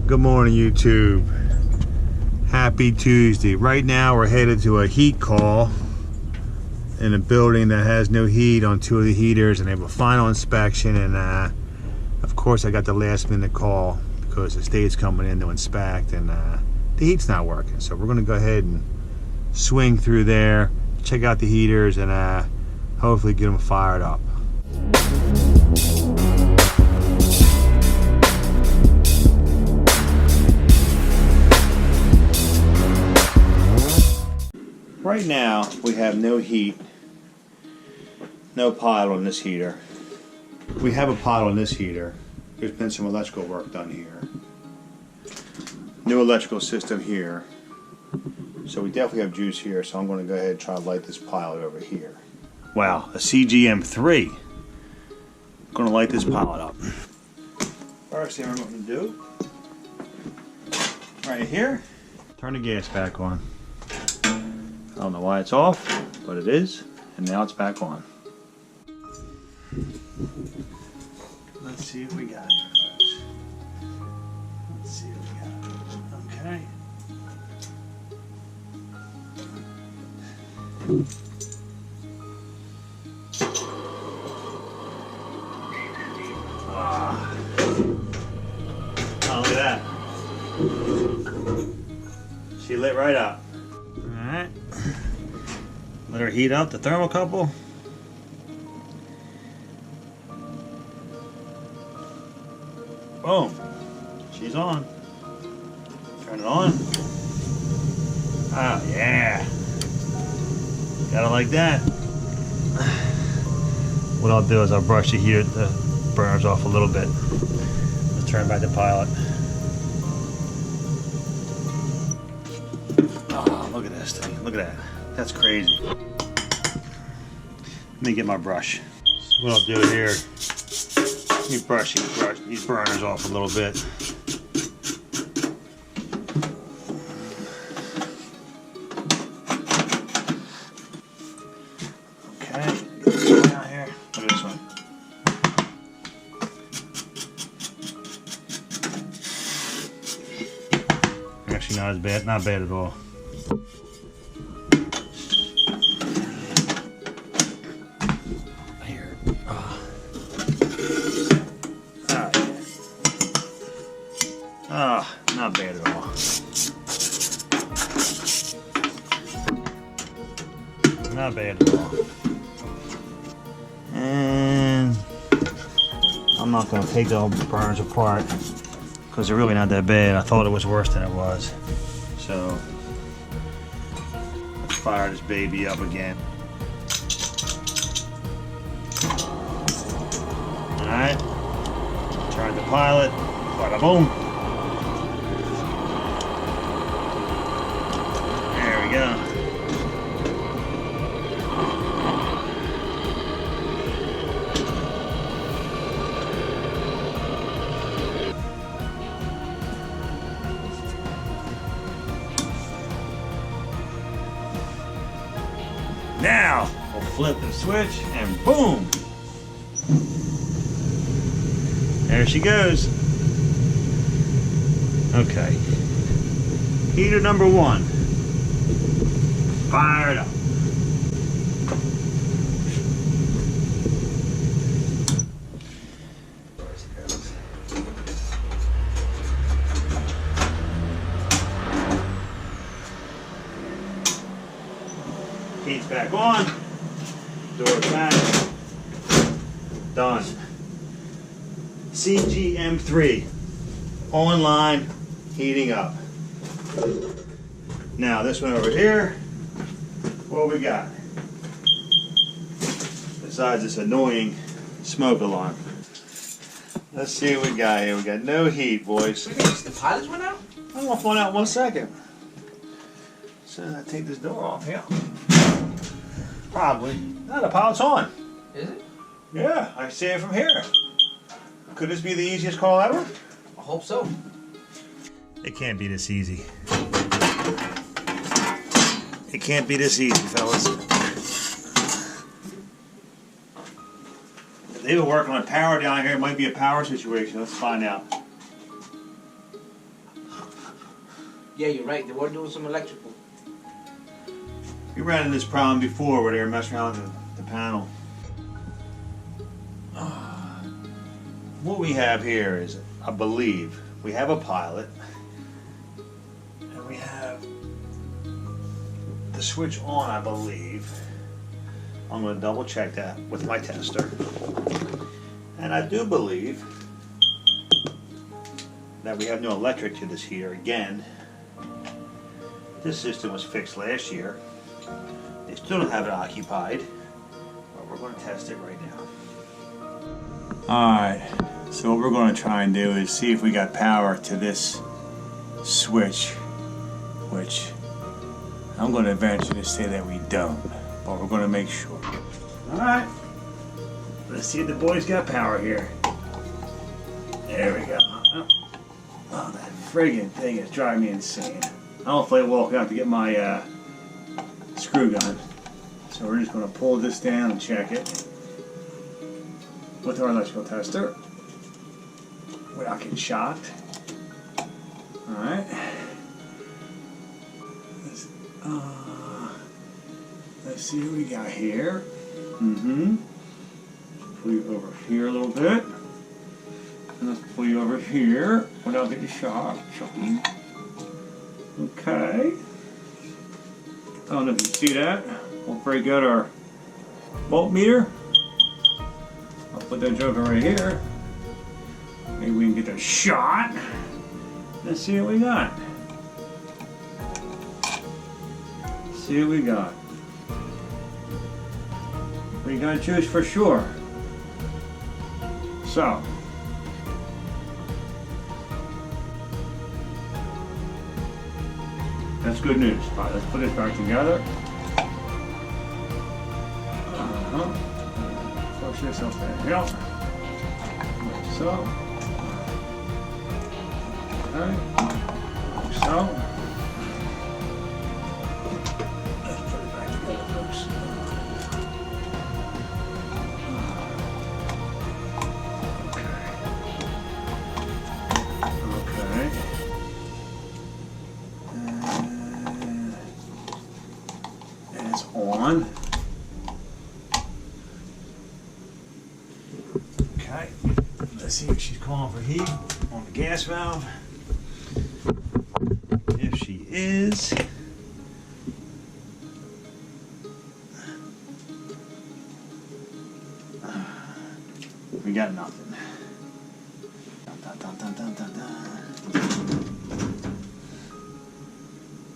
Good morning, YouTube. Happy Tuesday. Right now we're headed to a heat call in a building that has no heat on two of the heaters, and they have a final inspection, and of course I got the last minute call because the state's coming in to inspect, and the heat's not working. So we're going to go ahead and swing through there, check out the heaters, and hopefully get them fired up. Right now, we have no heat, no pile on this heater. We have a pile on this heater. There's been some electrical work done here. New electrical system here. So we definitely have juice here, so I'm going to go ahead and try to light this pilot over here. Wow, a CGM3. I'm going to light this pilot up. First thing we're going to do, right here, turn the gas back on. I don't know why it's off, but it is, and now it's back on. Let's see what we got here, folks. Let's see what we got. Okay. Oh, look at that. She lit right up. Alright. Let her heat up the thermocouple. Boom. She's on. Turn it on. Oh yeah. Gotta like that. What I'll do is I'll brush the heater, the burners off a little bit. Let's turn back the pilot. Oh, look at this thing. Look at that. That's crazy. Let me get my brush. So what I'll do here, let me brush these burners off a little bit. Okay, get this one out here. Look at this one. Actually, not as bad. Not bad at all. Not bad at all. Not bad at all. And I'm not going to take the burners apart because they're really not that bad. I thought it was worse than it was. So let's fire this baby up again. Alright. Turn the pilot. Bada boom. Go. Now we'll flip the switch and boom! There she goes. Okay. Heater number 1. Fired up. Heat's back on. Door back. Done. CGM3. Online heating up. Now this one over here. What we got? Besides this annoying smoke alarm. Let's see what we got here. We got no heat, boys. The pilots went out? I'm gonna find out in 1 second. So I take this door off here. Probably. No, the pilot's on. Is it? Yeah, I see it from here. Could this be the easiest call ever? I hope so. It can't be this easy. It can't be this easy, fellas. If they were working on power down here, it might be a power situation. Let's find out. Yeah, you're right. They were doing some electrical. We ran into this problem before where they were messing around with the panel. What we have here is, I believe, we have a pilot, and we have the switch on, I believe. I'm going to double check that with my tester. And I do believe that we have no electric to this heater again. This system was fixed last year. They still don't have it occupied, but we're going to test it right now. Alright, so what we're going to try and do is see if we got power to this switch, which I'm going to venture to say that we don't, but we're going to make sure. Alright, let's see if the boys got power here. There we go. Oh, that friggin' thing is driving me insane. I don't feel like walking out to get my screw gun. So we're just going to pull this down and check it with our electrical tester without getting shocked. Alright. Let's see what we got here. Pull you over here a little bit. And let's pull you over here without getting shocking. Okay. I don't know if you see that. We'll break out our voltmeter. I'll put that joker right here. Maybe we can get a shot. Let's see what we got. See what we got. We got juice for sure. So. That's good news. All right, let's put it back together. Push this up there. Like so. Okay. Like so. Let's put it back together, folks. Okay. On. Okay, let's see if she's calling for heat on the gas valve. If she is, we got nothing. Dun, dun, dun, dun, dun, dun, dun.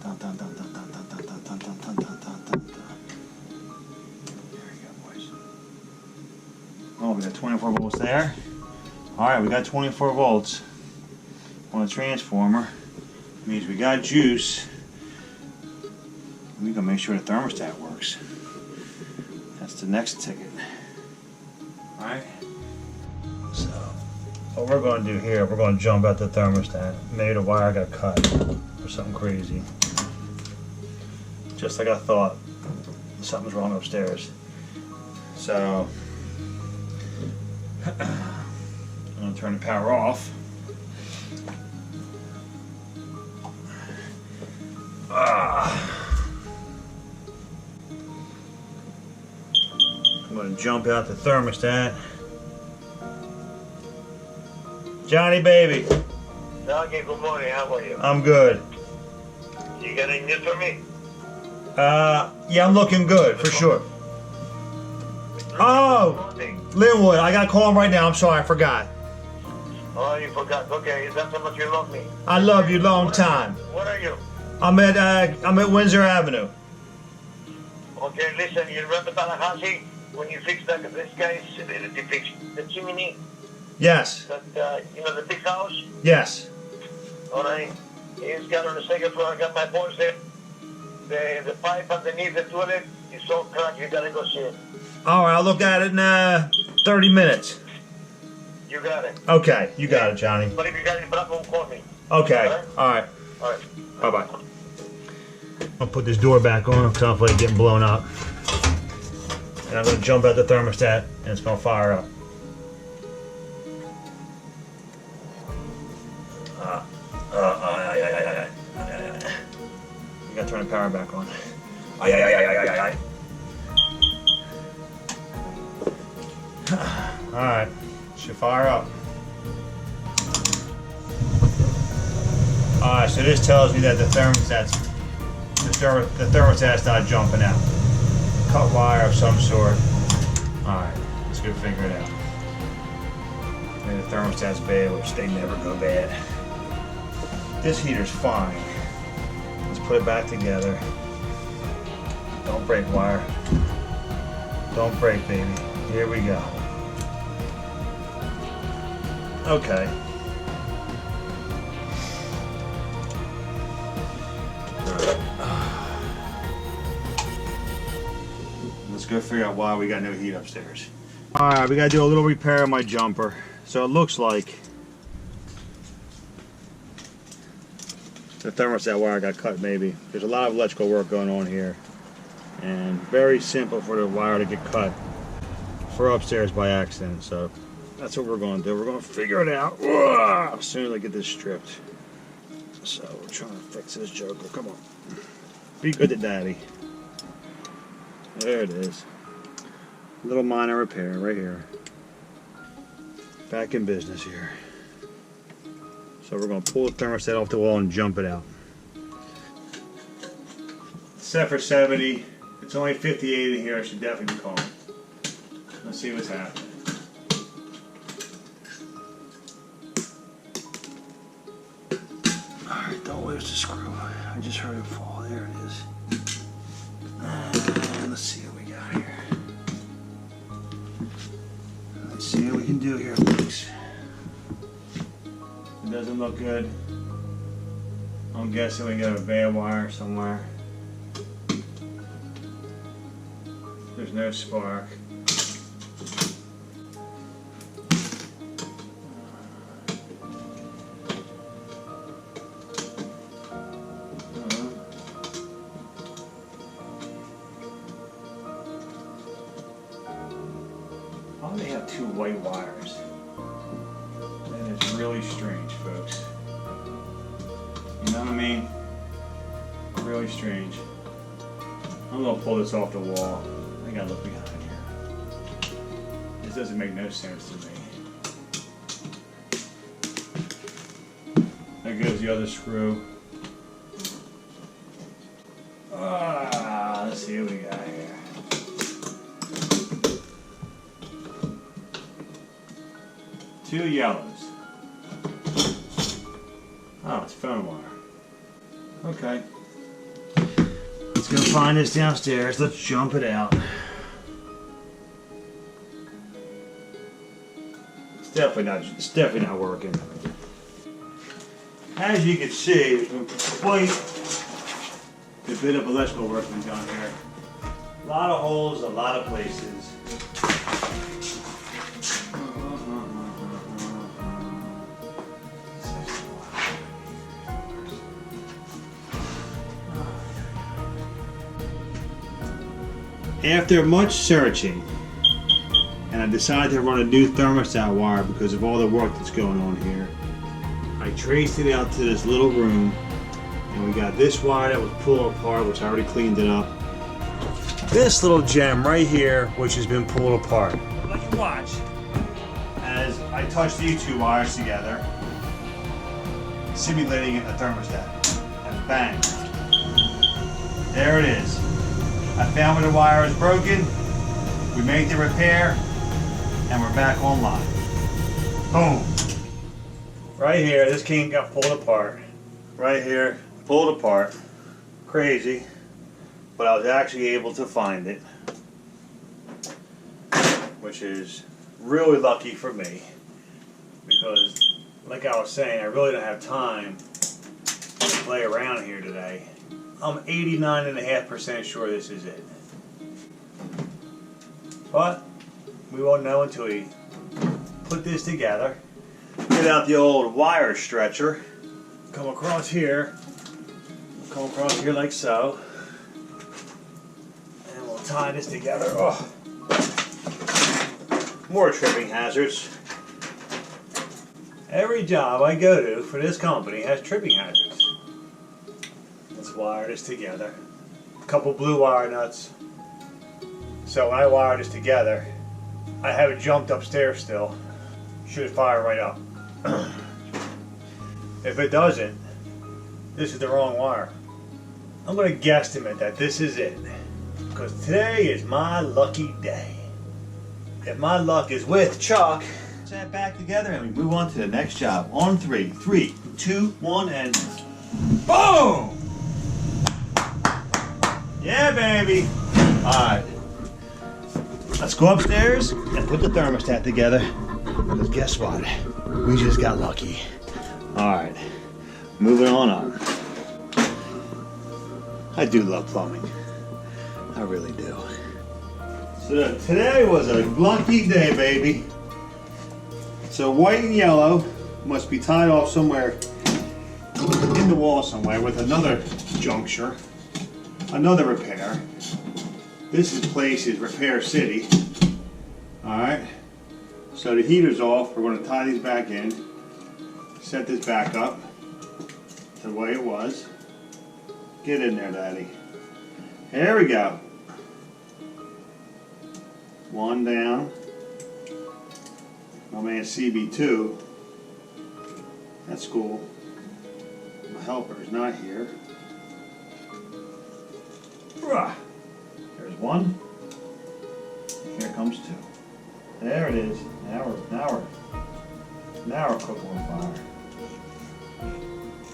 Dun, dun, dun, dun, dun, dun, dun, dun, dun, dun, dun, dun, dun. Oh, we got 24 volts there. Alright, we got 24 volts on the transformer. Means we got juice. We can make sure the thermostat works. That's the next ticket. Alright. So, what we're going to do here, we're going to jump out the thermostat. Maybe the wire got cut or something crazy. Just like I thought. Something's wrong upstairs. So, I'm going to turn the power off. I'm going to jump out the thermostat. Johnny baby. Doggy, good morning. How are you? I'm good. You got any news for me? Yeah, I'm looking good for sure. Oh, Linwood, I got to call him right now. I'm sorry, I forgot. Oh, you forgot. Okay, is that how much you love me? I love you long time. What are you? I'm at Windsor Avenue. Okay, listen, you remember Tallahassee when you fixed that? This guy, they fixed the chimney. Yes. That you know, the big house. Yes. All right. He's got on the second floor. I got my boys there. The pipe underneath the toilet is so cracked. You gotta go see it. All right, I'll look at it in 30 minutes. You got it. Okay, you got it, Johnny. But if you got any problem, call me. Okay. All right. All right. Bye-bye. I'll put this door back on because I'm like getting blown up. And I'm going to jump out the thermostat and it's going to fire up. turn the power back on. Ay, ay, ay, ay, ay, ay, ay. Alright, should fire up. Alright, so this tells me that the thermostat's not jumping out. Cut wire of some sort. Alright, let's go figure it out. Maybe the thermostat's bad, which they never go bad. This heater's fine. Let's put it back together. Don't break wire. Don't break, baby. Here we go. Okay. Let's go figure out why we got no heat upstairs. Alright, we gotta do a little repair on my jumper. So it looks like the thermostat wire got cut maybe. There's a lot of electrical work going on here. And very simple for the wire to get cut for upstairs by accident. So that's what we're going to do. We're going to figure it out as soon as I get this stripped. So we're trying to fix this joker. Come on. Be good to daddy. There it is. Little minor repair right here. Back in business here. So we're going to pull the thermostat off the wall and jump it out. Set for 70. It's only 58 in here. I should definitely be calm. Let's see what's happening. Alright, don't lose the screw. I just heard it fall. There it is. And let's see what we got here. Let's see what we can do here, folks. It doesn't look good. I'm guessing we got a bad wire somewhere. There's no spark. Why do they have two white wires? That is really strange, folks. You know what I mean? Really strange. I'm gonna pull this off the wall. I gotta look behind here. This doesn't make no sense to me. There goes the other screw. Let's see what we got here. Two yellows. Oh, it's phone wire. Okay. Let's go find this downstairs. Let's jump it out. It's definitely not working. As you can see, there's been quite a bit of electrical work been done here. A lot of holes, a lot of places. After much searching, and I decided to run a new thermostat wire because of all the work that's going on here, I traced it out to this little room, and we got this wire that was pulled apart, which I already cleaned it up. This little gem right here, which has been pulled apart. Let you watch as I touch these two wires together, simulating a thermostat, and bang, there it is. I found where the wire is broken, we made the repair, and we're back online. Boom. Right here, this king got pulled apart. Right here, pulled apart. Crazy, but I was actually able to find it, which is really lucky for me, because like I was saying, I really don't have time to play around here today. I'm 89.5% sure this is it. But we won't know until we put this together. Get out the old wire stretcher. Come across here. Come across here like so. And we'll tie this together. Oh. More tripping hazards. Every job I go to for this company has tripping hazards. Let's wire this together. A couple blue wire nuts. So when I wire this together, I have it jumped upstairs still. Should fire right up. If it doesn't, this is the wrong wire. I'm gonna guesstimate that this is it. Because today is my lucky day. If my luck is with Chuck, set back together and we move on to the next job. On three. 3, 2, 1, and boom! Yeah, baby. Alright. Let's go upstairs and put the thermostat together. Because guess what? We just got lucky. Alright. Moving on up. I do love plumbing. I really do. So today was a lucky day, baby. So white and yellow must be tied off somewhere in the wall somewhere with another juncture, another repair. This place is Repair City. Alright. So the heater's off. We're going to tie these back in. Set this back up the way it was. Get in there, Daddy. There we go. One down. My man CB2. That's cool. My helper is not here. There's one. Here comes two. There it is. Now we're cooking with fire.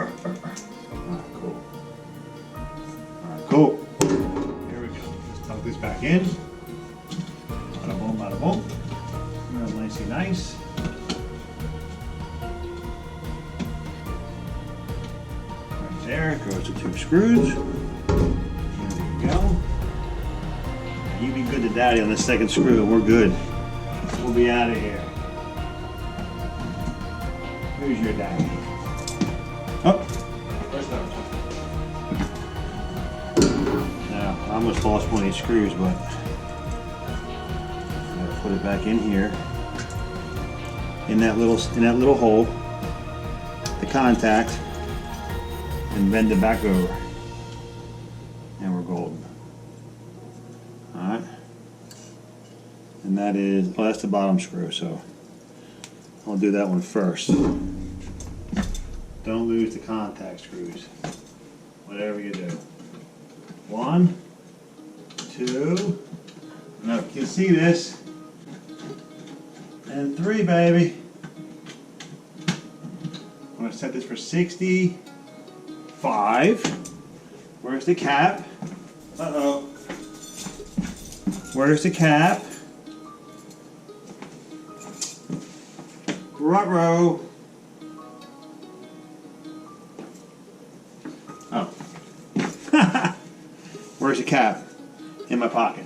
Alright, cool. Alright, cool. Here we go. Let's plug this back in. Bada boom, bada boom. Real nicey nice. Right there goes the 2 screws. There we go. You be good to Daddy on the second screw and we're good. We'll be out of here. Who's your daddy? Oh, where's that? Now, I almost lost one of these screws, but I'm gonna put it back in here, in that little hole, the contact, and bend it back over, and we're golden. All right. And that is, oh, that's the bottom screw, so I'll do that one first. Don't lose the contact screws, whatever you do. 1, 2, now you can see this, and 3, baby. I'm going to set this for 65. Where's the cap? Uh-oh. Where's the cap? Ruh-roh. Oh. Where's the cap? In my pocket.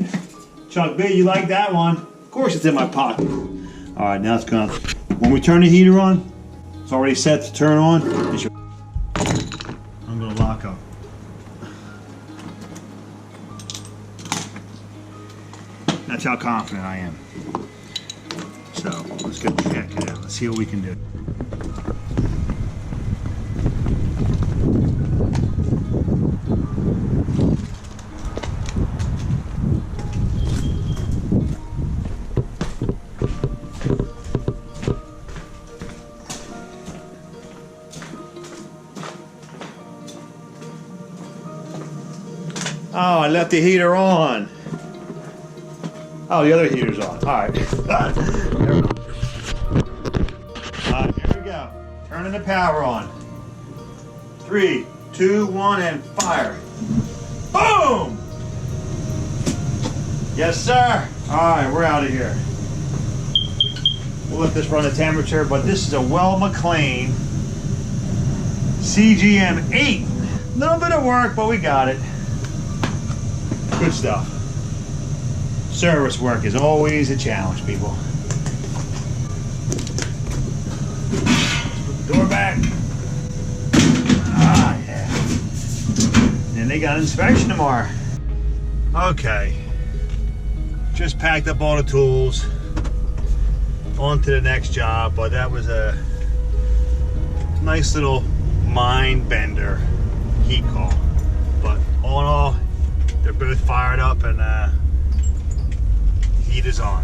Chuck B, you like that one? Of course it's in my pocket. Alright, now it's gonna... When we turn the heater on, it's already set to turn on. I'm gonna lock up. That's how confident I am. So, let's get the heck out. Let's see what we can do. Oh, I left the heater on. Oh, the other heater's on. Alright. Alright, here we go. Turning the power on. 3, 2, 1, and fire. Boom! Yes, sir. Alright, we're out of here. We'll let this run the temperature, but this is a Weil Mclain CGM 8. Little bit of work, but we got it. Good stuff. Service work is always a challenge, people. Put the door back. Ah, yeah. And they got an inspection tomorrow. Okay. Just packed up all the tools. On to the next job, but that was a nice little mind bender heat call. all in all, they're both fired up and heat is on.